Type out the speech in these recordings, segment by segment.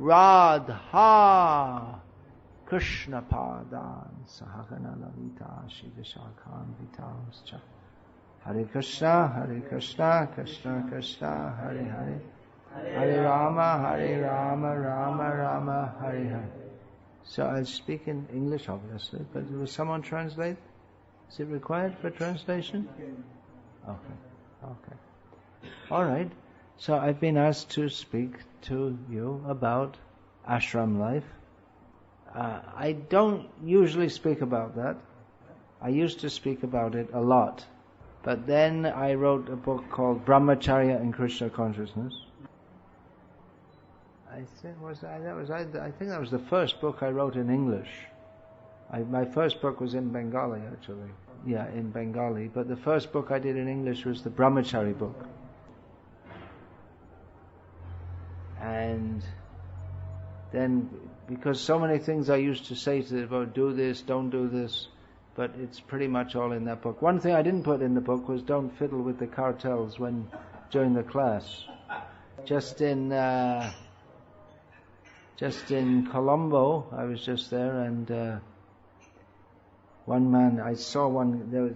Radha Krishna Padan Sahagana Lalita Shivashakhan Vitamscha. Hare Krishna, Krishna Krishna, Hare Hare, Hare Rama, Rama Rama, Hare Hare. So I'll speak in English, obviously, but will someone translate? Is it required for translation? Okay. All right. So I've been asked to speak to you about ashram life. I don't usually speak about that. I used to speak about it a lot. But then I wrote a book called Brahmacari and Krishna Consciousness. I think that was the first book I wrote in English. My first book was in Bengali, actually. Yeah, in Bengali. But the first book I did in English was the Brahmacari book. And then, because so many things I used to say to them about do this, don't do this, but it's pretty much all in that book. One thing I didn't put in the book was don't fiddle with the cartels during the class. Just in Colombo, I was just there, and one man, I saw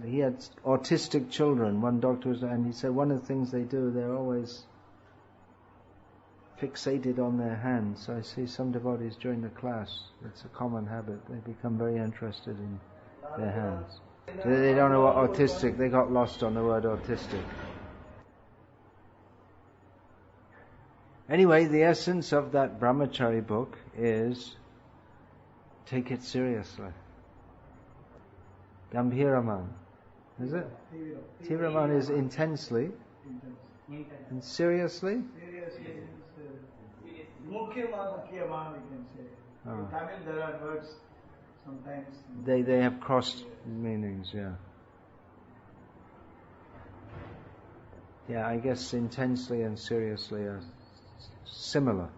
he had autistic children. One doctor was there, and he said one of the things they do, they're always fixated on their hands. So I see some devotees during the class, it's a common habit, they become very interested in their hands. They don't know what autistic, they got lost on the word autistic. Anyway, the essence of that Brahmacari book is take it seriously. Gambhiraman. Is it? Tiraman is intensely. And seriously? Mukhyaman, we can say. In Tamil there are words sometimes. They have crossed meanings, yeah. Yeah, I guess intensely and seriously are similar.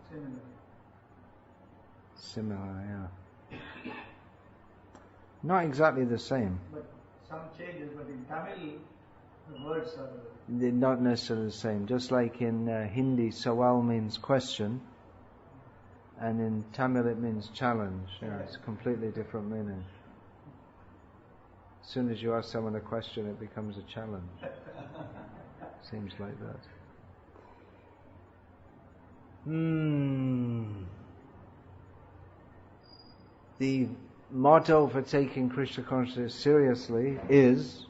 Similar, yeah. Not exactly the same. But some changes, but in Tamil the words are... They're not necessarily the same. Just like in Hindi, sawal means question, and in Tamil it means challenge. Yeah, it's a completely different meaning. As soon as you ask someone a question, it becomes a challenge. Seems like that. The motto for taking Krishna consciousness seriously is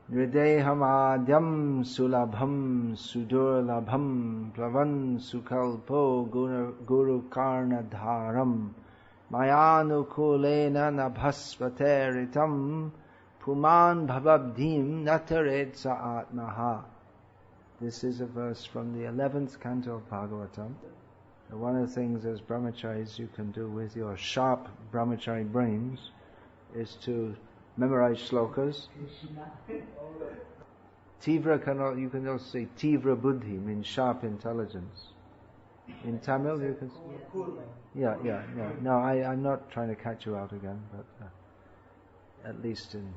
Hridayam adyam sulabham sudurlabham plavan sukalpo guru karnadharam mayanukulena nabhasvateritam puman bhavabdhim nataret sa atmaha. This is a verse from the 11th canto of Bhagavatam. One of the things as brahmacharis you can do with your sharp brahmachari brains is to memorize shlokas. Tivra you can also say Tivra buddhi, means sharp intelligence. In Tamil you can say, yeah. No, I'm not trying to catch you out again, but at least in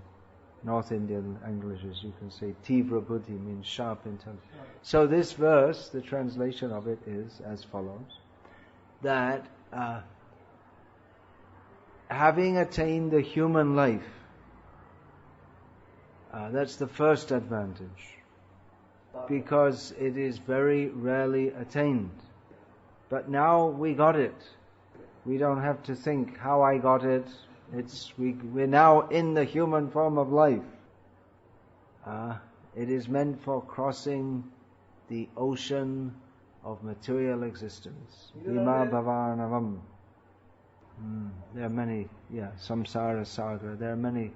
North Indian Englishes you can say Tivra buddhi, means sharp intelligence. So this verse, the translation of it is as follows, that having attained the human life, that's the first advantage, because it is very rarely attained. But now we got it. We don't have to think how I got it. We're now in the human form of life. It is meant for crossing the ocean of material existence. Bhima Bhavarnavam. There are many, Samsara Sagar. There are many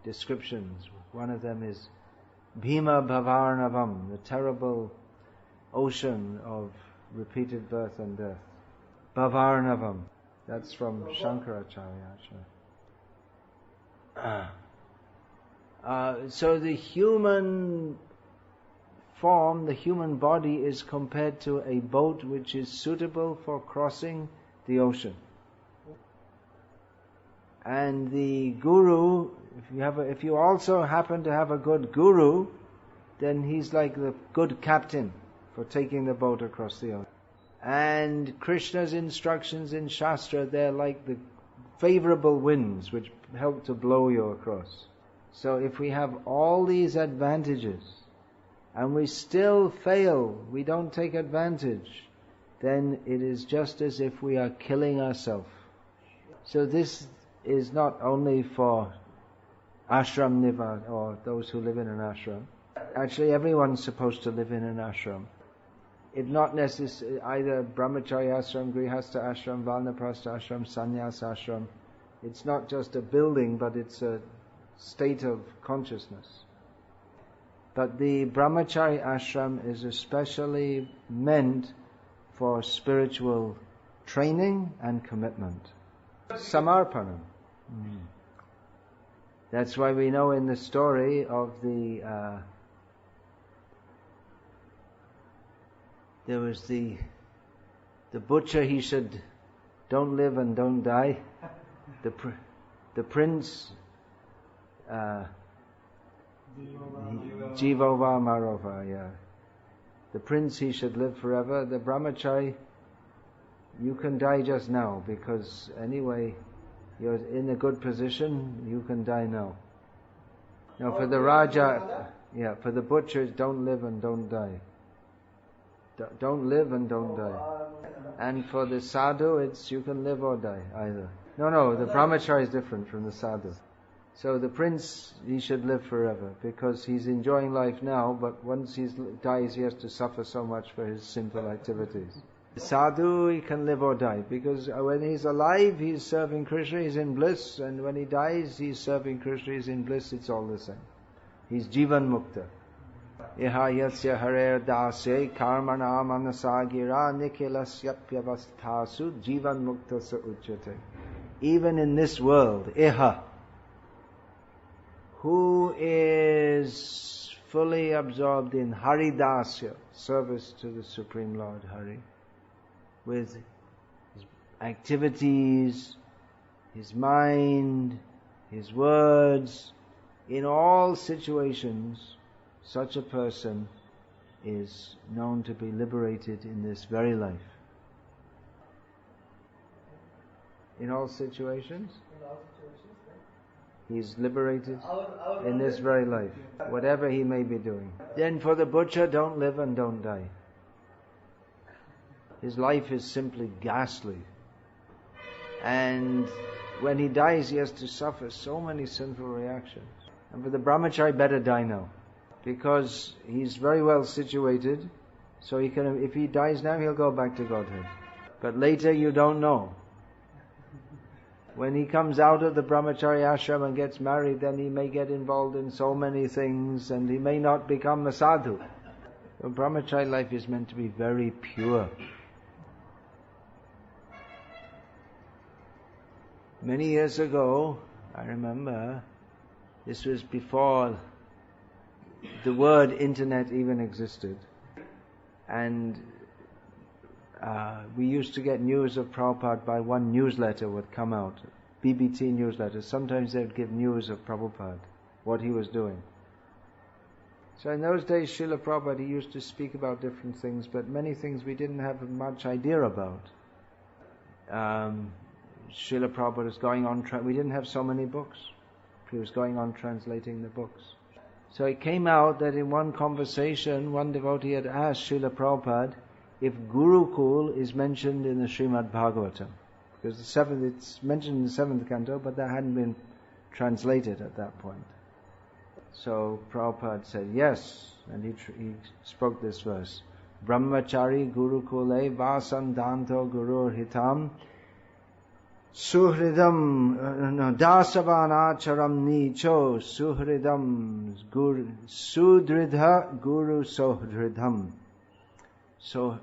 descriptions. One of them is Bhima Bhavarnavam, the terrible ocean of repeated birth and death. Bhavarnavam. That's from Shankaracharya, actually. So the human form, the human body is compared to a boat which is suitable for crossing the ocean. And the guru, if you also happen to have a good guru, then he's like the good captain for taking the boat across the ocean. And Krishna's instructions in Shastra, they're like the favorable winds which help to blow you across. So if we have all these advantages and we still fail, we don't take advantage, then it is just as if we are killing ourselves. So this is not only for ashram niva or those who live in an ashram. Actually, everyone's supposed to live in an ashram. It's not necessary either brahmacari ashram, grihastha ashram, vanaprastha ashram, sannyas ashram. It's not just a building, but it's a state of consciousness. But the brahmacari ashram is especially meant for spiritual training and commitment. Samarpanam. That's why we know in the story of there was the butcher, he said, don't live and don't die. The prince, Jivova Marova, yeah. The prince, he should live forever. The brahmachari, you can die just now, because anyway, you're in a good position, you can die now. Now for the Raja, for the butchers, don't live and don't die. Don't live and don't die. And for the sadhu, it's you can live or die, either. No, the brahmachari is different from the sadhu. So the prince, he should live forever, because he's enjoying life now, but once he dies, he has to suffer so much for his sinful activities. The sadhu, he can live or die, because when he's alive, he's serving Krishna, he's in bliss, and when he dies, he's serving Krishna, he's in bliss, it's all the same. He's jivan mukta. Iha yasya harer dasya karmana manasagira nikhilasyapyavasthasu jivan mukta sa uchyate. Even in this world, iha, who is fully absorbed in haridasya, service to the Supreme Lord Hari, with his activities, his mind, his words, in all situations, such a person is known to be liberated in this very life. In all situations? He is liberated in this very life, whatever he may be doing. Then for the butcher, don't live and don't die. His life is simply ghastly. And when he dies, he has to suffer so many sinful reactions. And for the brahmachari, better die now, because he's very well situated, so he can, if he dies now, he'll go back to Godhead. But later, you don't know. When he comes out of the brahmachari ashram and gets married, then he may get involved in so many things, and he may not become a sadhu. The brahmachari life is meant to be very pure. Many years ago, I remember, this was before the word internet even existed, and we used to get news of Prabhupada by one newsletter would come out, BBT newsletter. Sometimes they'd give news of Prabhupada, what he was doing. So in those days, Srila Prabhupada, he used to speak about different things, but many things we didn't have much idea about. Srila Prabhupada was going on, we didn't have so many books. He was going on translating the books. So it came out that in one conversation, one devotee had asked Srila Prabhupada if Gurukul is mentioned in the Srimad Bhagavatam. Because it's mentioned in the 7th canto, but that hadn't been translated at that point. So Prabhupada said yes, and he spoke this verse. Brahmacari Gurukule Vasandanto Gurur Hitam Suhridam Dasavanacharam Nicho Suhridam Sudridha Guru Sohridham. So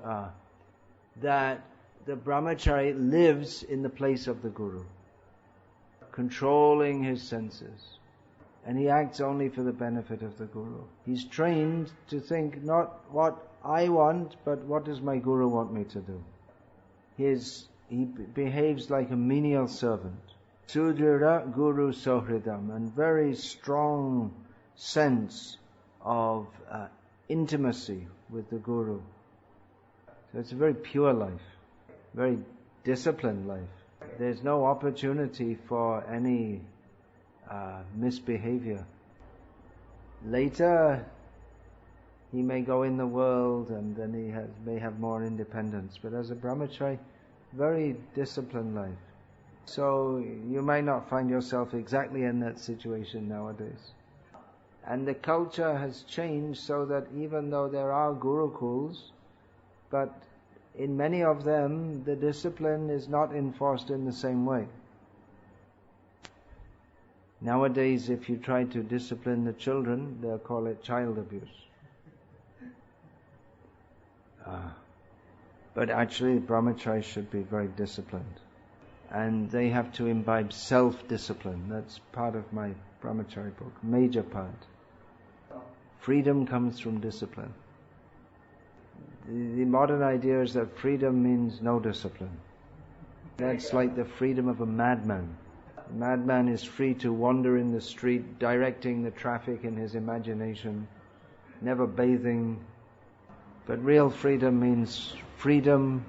that the brahmachari lives in the place of the guru, controlling his senses, and he acts only for the benefit of the guru. He's trained to think not what I want, but what does my guru want me to do. He behaves like a menial servant. Sudrira Guru Sohridam, and very strong sense of intimacy with the guru. So it's a very pure life, very disciplined life. There's no opportunity for any misbehavior. Later, he may go in the world and then he may have more independence. But as a brahmachari, very disciplined life. So you might not find yourself exactly in that situation nowadays. And the culture has changed so that even though there are gurukuls, but in many of them the discipline is not enforced in the same way. Nowadays, if you try to discipline the children, they'll call it child abuse. But actually, brahmacharis should be very disciplined. And they have to imbibe self-discipline. That's part of my brahmachari book, major part. Freedom comes from discipline. The modern idea is that freedom means no discipline. That's like the freedom of a madman. A madman is free to wander in the street, directing the traffic in his imagination, never bathing. But real freedom means freedom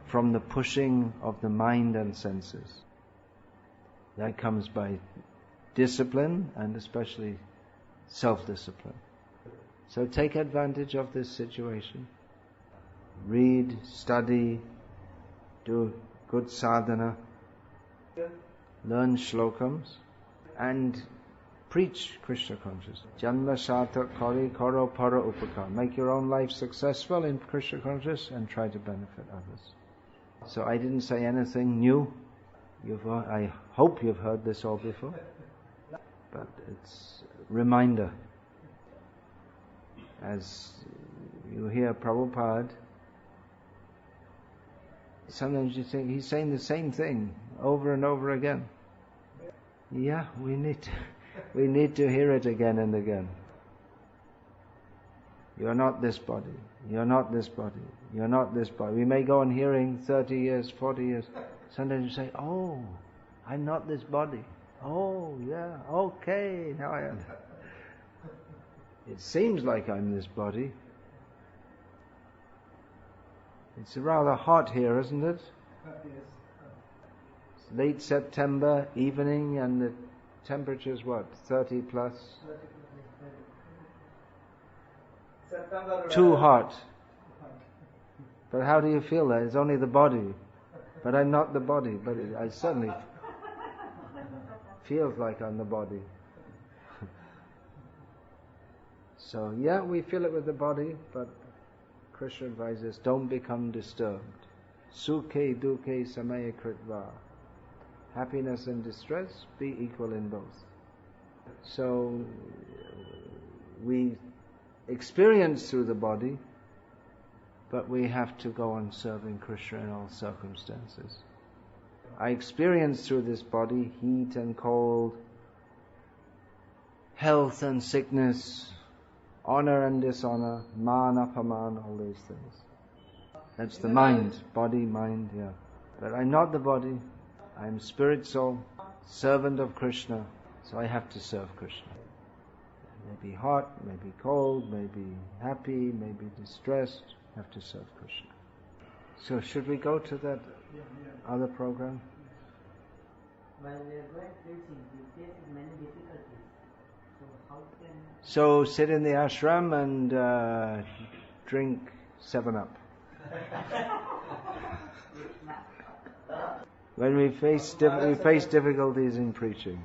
from the pushing of the mind and senses. That comes by discipline and especially self-discipline. So take advantage of this situation. Read, study, do good sadhana, learn shlokams, and preach Krishna consciousness. Janma satak kari karo para upakar. Make your own life successful in Krishna consciousness and try to benefit others. So I didn't say anything new. I hope you've heard this all before. But it's a reminder. As you hear Prabhupada, sometimes you think he's saying the same thing over and over again. Yeah, we need to hear it again and again. You're not this body. You're not this body. You're not this body. We may go on hearing 30 years, 40 years. Sometimes you say, oh, I'm not this body. Oh, yeah, okay, now I am. It seems like I'm this body. It's rather hot here, isn't it? It's late September evening and the temperature's what? 30 plus? Too hot. But how do you feel that? It's only the body. But I'm not the body. But I certainly feels like I'm the body. So yeah, we feel it with the body, but Krishna advises, don't become disturbed. Sukhe dukhe samaya kritva. Happiness and distress, be equal in both. So we experience through the body, but we have to go on serving Krishna in all circumstances. I experience through this body heat and cold, health and sickness, honor and dishonor, man, apaman, all these things. That's the mind, body, mind, yeah. But I'm not the body. I'm spirit soul, servant of Krishna, so I have to serve Krishna. It may be hot, may be cold, may be happy, may be distressed, have to serve Krishna. So should we go to that other program? While we are going preaching, we face many difficulties. So how can... So sit in the ashram and drink 7-Up. When we face difficulties in preaching.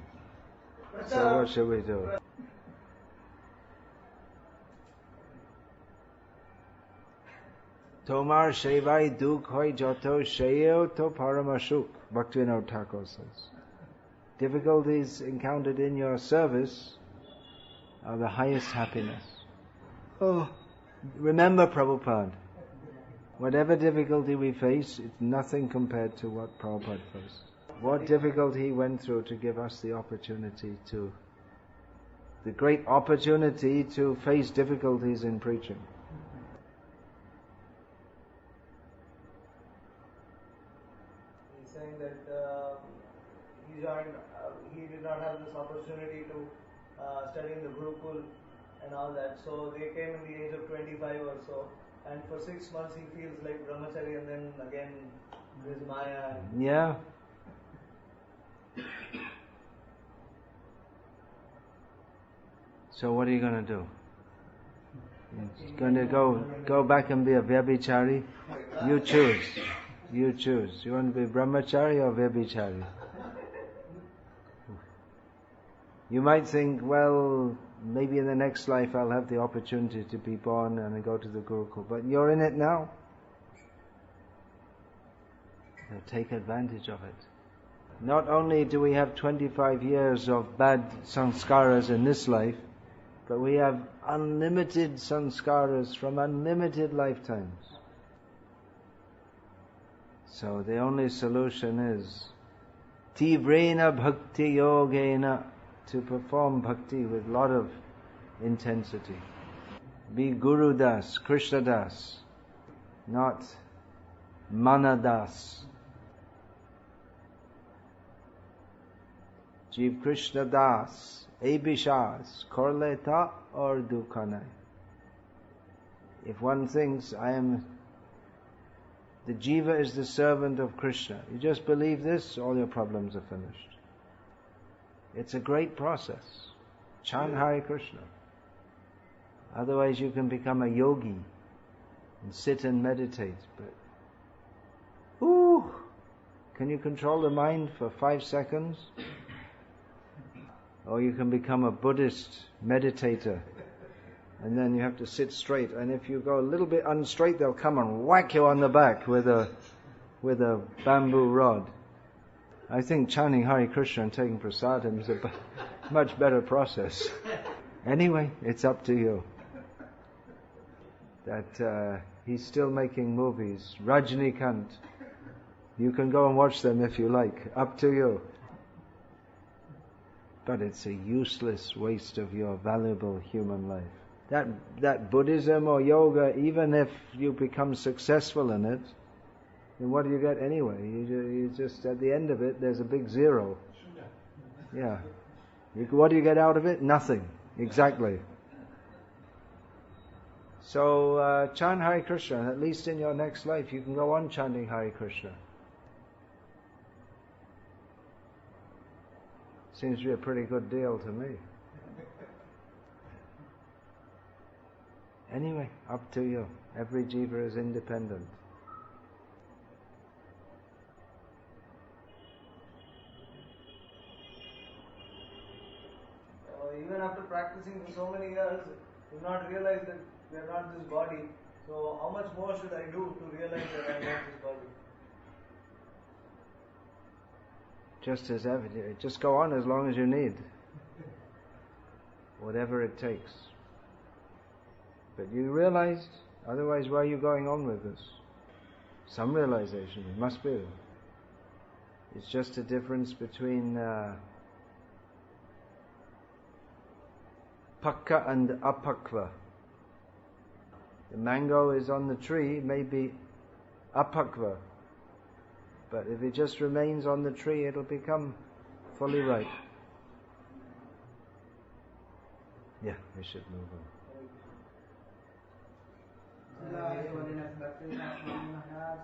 So what shall we do? Tomar Shevai Duk Hoi Joto Sheo To Paramashuk, Bhaktivinoda Thakur says. Difficulties encountered in your service are the highest happiness. Oh, remember Prabhupada. Whatever difficulty we face, it's nothing compared to what Prabhupada faced. What difficulty he went through to give us the great opportunity to face difficulties in preaching. He's saying that he did not have this opportunity to study in the Gurukul and all that. So they came in the age of 25 or so. and for 6 months he feels like Brahmacari, and then again there's Maya. Yeah. So what are you going to do? You're going to go back and be a Vyabhichari? You choose. You choose. You want to be Brahmachari or Vyabhichari? You might think, well, maybe in the next life I'll have the opportunity to be born and go to the Gurukul. But you're in it now. So take advantage of it. Not only do we have 25 years of bad sanskaras in this life, but we have unlimited sanskaras from unlimited lifetimes. So the only solution is Tivrena Bhakti Yogena, to perform bhakti with a lot of intensity. Be Guru Das, Krishna Das, not Mana Das. Jeev Krishna Das, Abhishas, Korleta or Dukhanai. If one thinks the jiva is the servant of Krishna, you just believe this, all your problems are finished. It's a great process. Chant Hare Krishna. Otherwise you can become a yogi and sit and meditate. But, can you control the mind for 5 seconds? Or you can become a Buddhist meditator. And then you have to sit straight. And if you go a little bit unstraight, they'll come and whack you on the back with a bamboo rod. I think chanting Hare Krishna and taking prasadam is a much better process. Anyway, it's up to you. That he's still making movies. Rajnikant. You can go and watch them if you like. Up to you. But it's a useless waste of your valuable human life. That Buddhism or yoga, even if you become successful in it, then what do you get anyway? You just, at the end of it, there's a big zero. Yeah. What do you get out of it? Nothing. Exactly. So, chant Hare Krishna. At least in your next life, you can go on chanting Hare Krishna. Seems to be a pretty good deal to me. Anyway, up to you. Every jiva is independent. Even after practicing for so many years, do not realize that we are not this body. So how much more should I do to realize that I am not this body? Just as evident. Just go on as long as you need. Whatever it takes. But you realized, otherwise why are you going on with this? Some realization, it must be. It's just a difference between pakka and apakva. The mango is on the tree, may be apakva. But if it just remains on the tree, it'll become fully ripe. Yeah, we should move on. Holiness, Bhakti, Swami Maharaj.